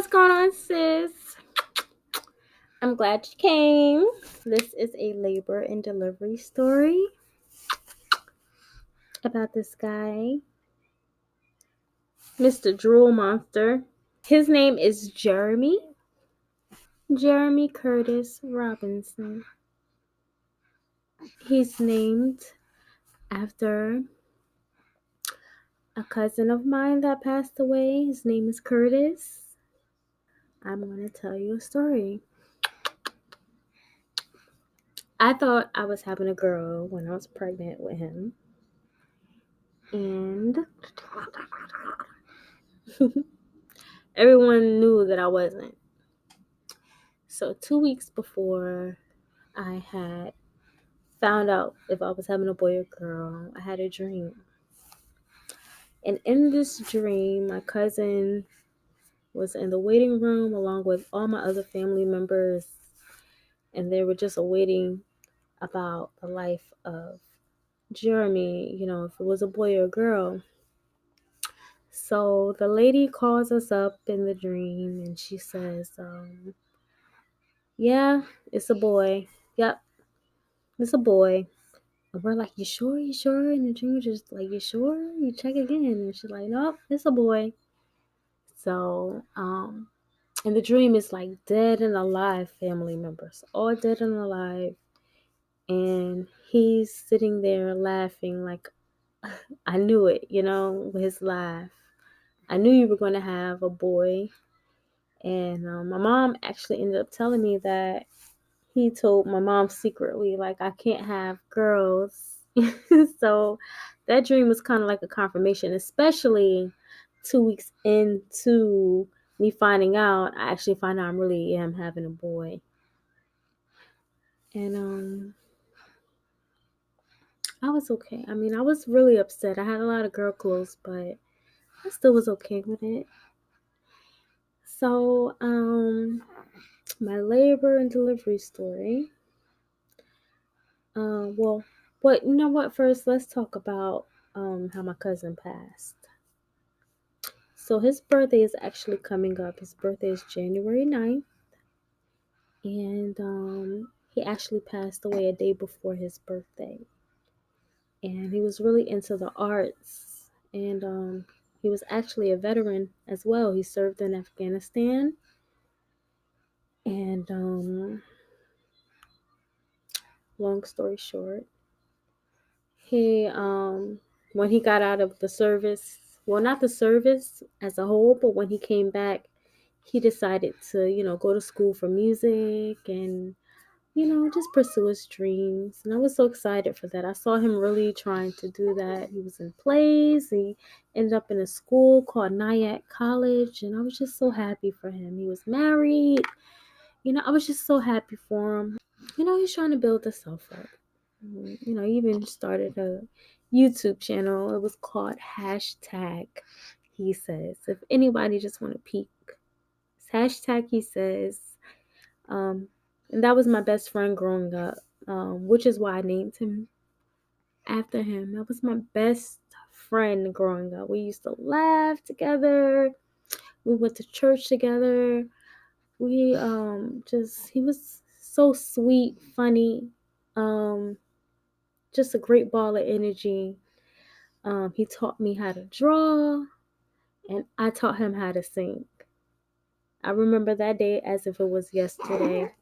what's going on, sis? I'm glad you came. This is a labor and delivery story about this guy, Mr. Drool Monster. His name is Jeremy Curtis Robinson. He's named after a cousin of mine that passed away. His name is Curtis. I'm going to tell you a story. I thought I was having a girl when I was pregnant with him. And everyone knew that I wasn't. So 2 weeks before I had found out if I was having a boy or girl, I had a dream. And in this dream, my cousin was in the waiting room along with all my other family members. And they were just awaiting about the life of Jeremy, if it was a boy or a girl. So the lady calls us up in the dream and she says, yeah, it's a boy. Yep, it's a boy. And we're like, you sure? You sure? And the dream was just like, you sure? You check again. And she's like, nope, it's a boy. So, and the dream is like dead and alive family members, all dead and alive. And he's sitting there laughing like, I knew it, with his laugh. I knew you were going to have a boy. And my mom actually ended up telling me that he told my mom secretly, like, I can't have girls. So that dream was kind of like a confirmation, especially 2 weeks into me finding out. I actually find out I really am having a boy. And I was okay. I mean, I was really upset. I had a lot of girl clothes, but I still was okay with it. So, my labor and delivery story. But you know what? First, let's talk about how my cousin passed. So his birthday is actually coming up. His birthday is January 9th. And he actually passed away a day before his birthday. And he was really into the arts. And he was actually a veteran as well. He served in Afghanistan. And long story short, he when he got out of the service, well, not the service as a whole, but when he came back, he decided to go to school for music and just pursue his dreams. And I was so excited for that. I saw him really trying to do that. He was in plays. He ended up in a school called Nyack College, and I was just so happy for him. He was married. I was just so happy for him. He's trying to build himself up. He even started a YouTube channel. It was called #He Says. If anybody just want to peek, it's #He Says. And that was my best friend growing up, which is why I named him after him. That was my best friend growing up. We used to laugh together. We went to church together. He was so sweet, funny, just a great ball of energy. He taught me how to draw, and I taught him how to sing. I remember that day as if it was yesterday.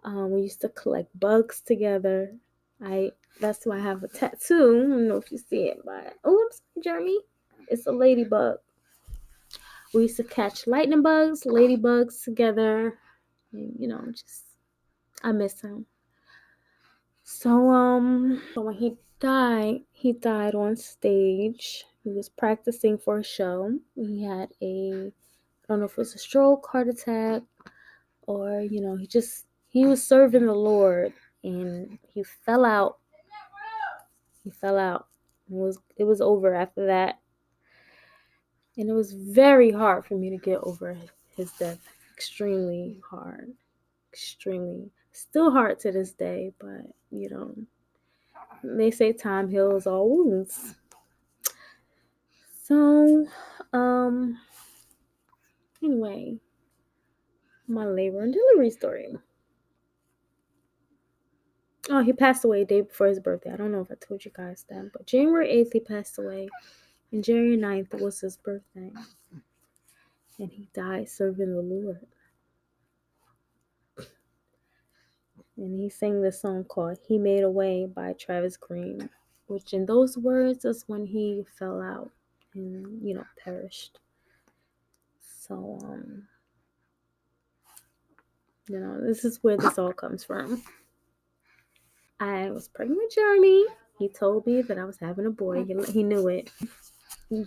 We used to collect bugs together. That's why I have a tattoo. I don't know if you see it, but I'm sorry, Jeremy. It's a ladybug. We used to catch lightning bugs, ladybugs together, and I miss him. So when he died on stage. He was practicing for a show. He had I don't know if it was a stroke, heart attack, or he was serving the Lord and he fell out. It was over after that. And it was very hard for me to get over his death. Extremely hard. Extremely. Still hard to this day, but they say time heals all wounds. So, Anyway, my labor and delivery story. Oh, he passed away a day before his birthday. I don't know if I told you guys that, but January 8th he passed away, and January 9th was his birthday, and he died serving the Lord. And he sang this song called "He Made a Way" by Travis Green, which in those words is when he fell out and perished. So this is where this all comes from. I was pregnant with Jeremy. He told me that I was having a boy. He knew it.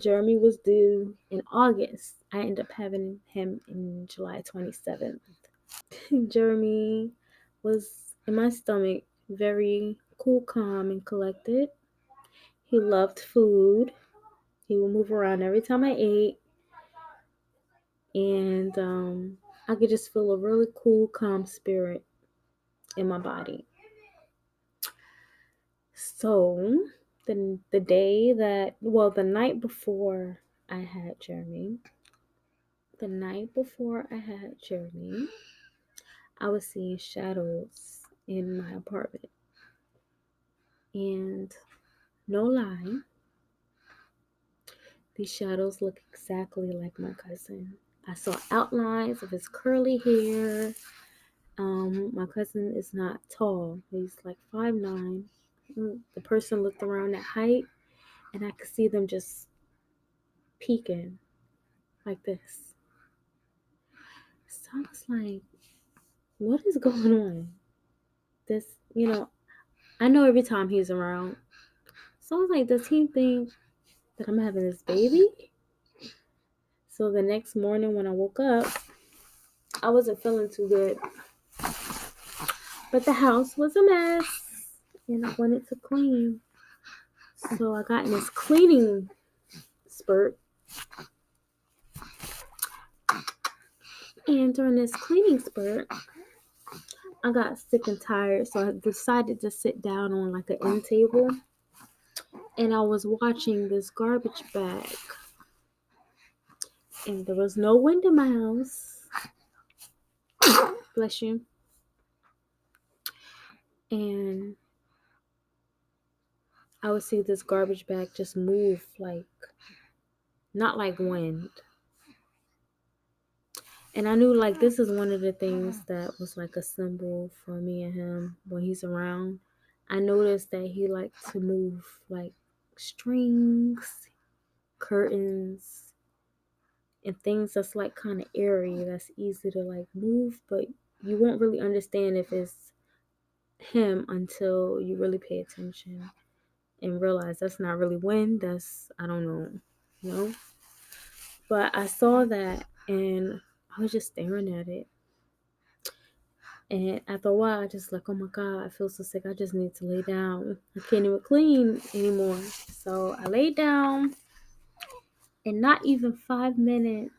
Jeremy was due in August. I ended up having him in July 27th. Jeremy was in my stomach, very cool, calm, and collected. He loved food. He would move around every time I ate. And I could just feel a really cool, calm spirit in my body. So the night before I had Jeremy, I was seeing shadows in my apartment. And no lie, these shadows look exactly like my cousin. I saw outlines of his curly hair. My cousin is not tall. He's like 5'9". The person looked around at height, and I could see them just peeking like this. So I was like, what is going on? This, I know every time he's around. So I was like, does he think that I'm having this baby? So the next morning when I woke up, I wasn't feeling too good. But the house was a mess, and I wanted to clean. So I got in this cleaning spurt. And during this cleaning spurt, I got sick and tired, so I decided to sit down on like an end table. And I was watching this garbage bag. And there was no wind in my house. Bless you. And I would see this garbage bag just move not like wind. And I knew this is one of the things that was like a symbol for me and him when he's around. I noticed that he liked to move like strings, curtains, and things that's like kind of airy, that's easy to move, but you won't really understand if it's him until you really pay attention and realize that's not really wind, that's, I don't know. But I saw that and I was just staring at it. And after a while, I just oh my God, I feel so sick. I just need to lay down. I can't even clean anymore. So I laid down, and not even 5 minutes,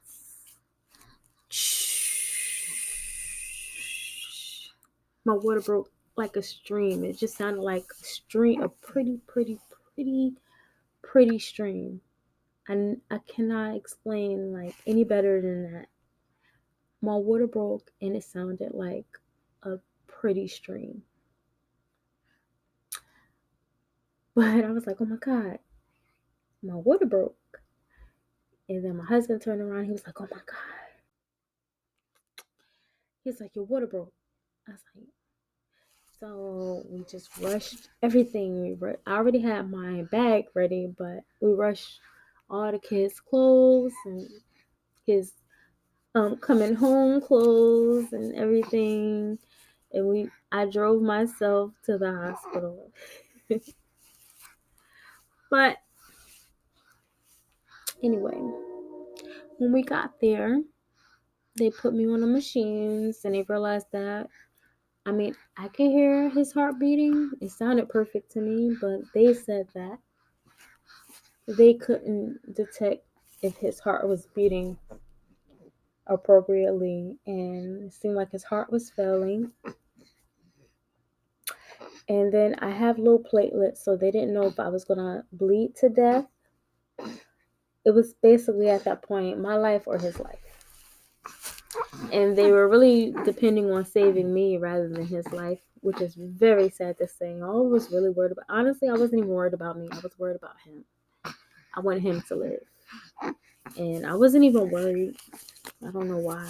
my water broke like a stream. It just sounded like a stream, a pretty stream. And I cannot explain any better than that. My water broke, and it sounded like a pretty stream. But I was like, oh my God, my water broke. And then my husband turned around. He was like, oh my God. He's like, your water broke. I was like, so we just rushed everything. I already had my bag ready, but we rushed all the kids' clothes and his coming home clothes and everything. And I drove myself to the hospital. But anyway, when we got there, they put me on the machines and they realized that, I could hear his heart beating. It sounded perfect to me, but they said that they couldn't detect if his heart was beating appropriately, and it seemed like his heart was failing. And then I have low platelets, so they didn't know if I was gonna bleed to death. It was basically at that point my life or his life. And they were really depending on saving me rather than his life, which is very sad to say. I was really worried about. Honestly, I wasn't even worried about me. I was worried about him. I wanted him to live, and I wasn't even worried. I don't know why.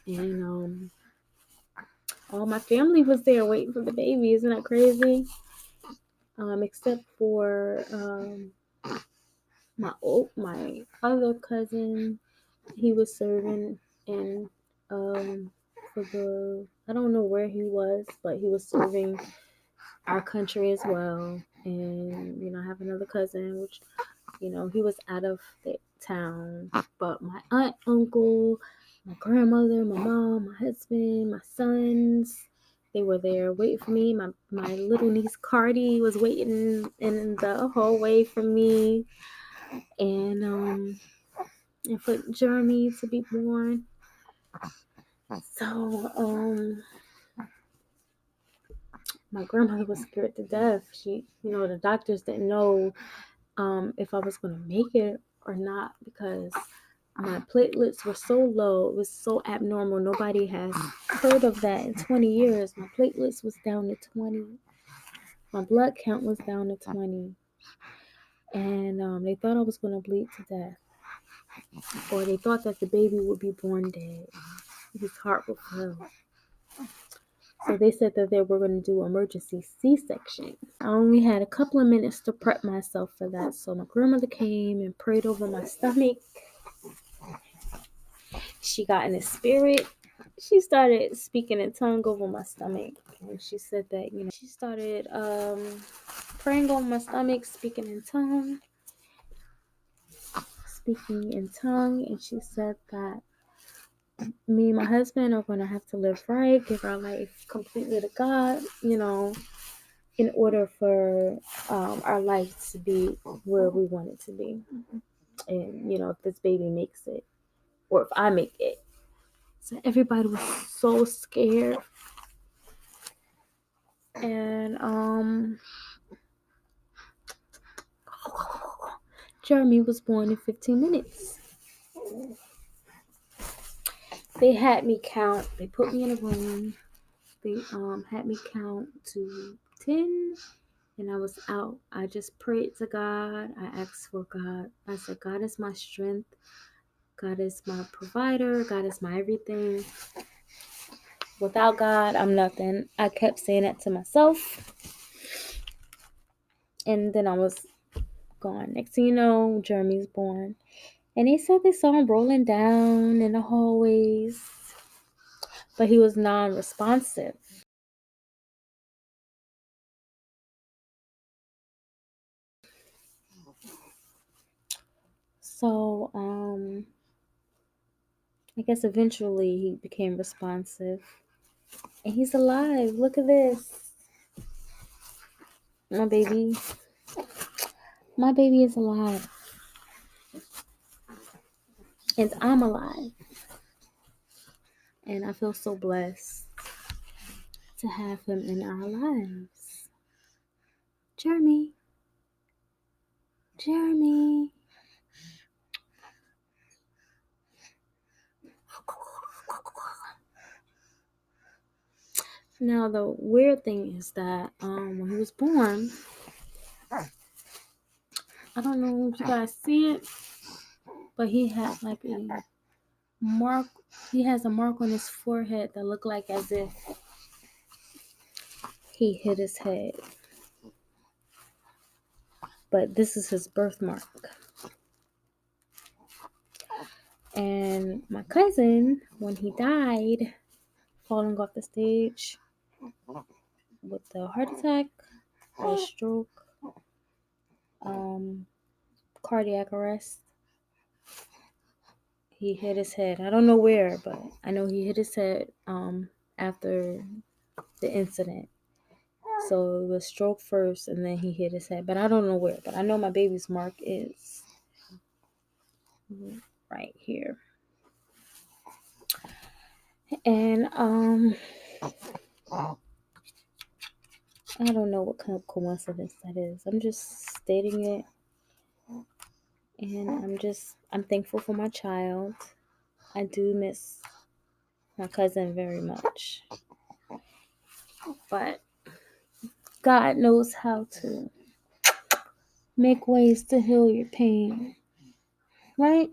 And all my family was there waiting for the baby. Isn't that crazy? Except for my other cousin. He was serving in for the, I don't know where he was, but he was serving our country as well. And I have another cousin, which he was out of the town. But my aunt, uncle, my grandmother, my mom, my husband, my sons, they were there waiting for me. My little niece Cardi was waiting in the hallway for me, and for Jeremy to be born. So my grandmother was scared to death. The doctors didn't know if I was gonna make it or not, because my platelets were so low. It was so abnormal. Nobody has heard of that in 20 years. My platelets was down to 20. My blood count was down to 20. And they thought I was going to bleed to death. Or they thought that the baby would be born dead. His heart would fail. So they said that they were going to do emergency C-section. I only had a couple of minutes to prep myself for that. So my grandmother came and prayed over my stomach. She got in the spirit. She started speaking in tongue over my stomach. And she said that, she started praying over my stomach, speaking in tongue. And she said that me and my husband are going to have to live right, give our life completely to God, in order for our life to be where we want it to be. And, if this baby makes it, or if I make it. So everybody was so scared. And Jeremy was born in 15 minutes. They had me count. They put me in a room. They had me count to 10, and I was out. I just prayed to God. I asked for God. I said, God is my strength. God is my provider. God is my everything. Without God, I'm nothing. I kept saying that to myself. And then I was gone. Next thing you know, Jeremy's born. And they said they saw him rolling down in the hallways, but he was non-responsive. So, I guess eventually he became responsive. And he's alive. Look at this. My baby. My baby is alive. And I'm alive. And I feel so blessed to have him in our lives. Jeremy. Now the weird thing is that when he was born, I don't know if you guys see it, but he had like a mark. He has a mark on his forehead that looked like as if he hit his head. But this is his birthmark. And my cousin, when he died, falling off the stage with a heart attack or a stroke, cardiac arrest, he hit his head. I don't know where, but I know he hit his head after the incident. So it was stroke first, and then he hit his head. But I don't know where. But I know my baby's mark is right here. And I don't know what kind of coincidence that is. I'm just stating it. And I'm thankful for my child. I do miss my cousin very much. But God knows how to make ways to heal your pain, right?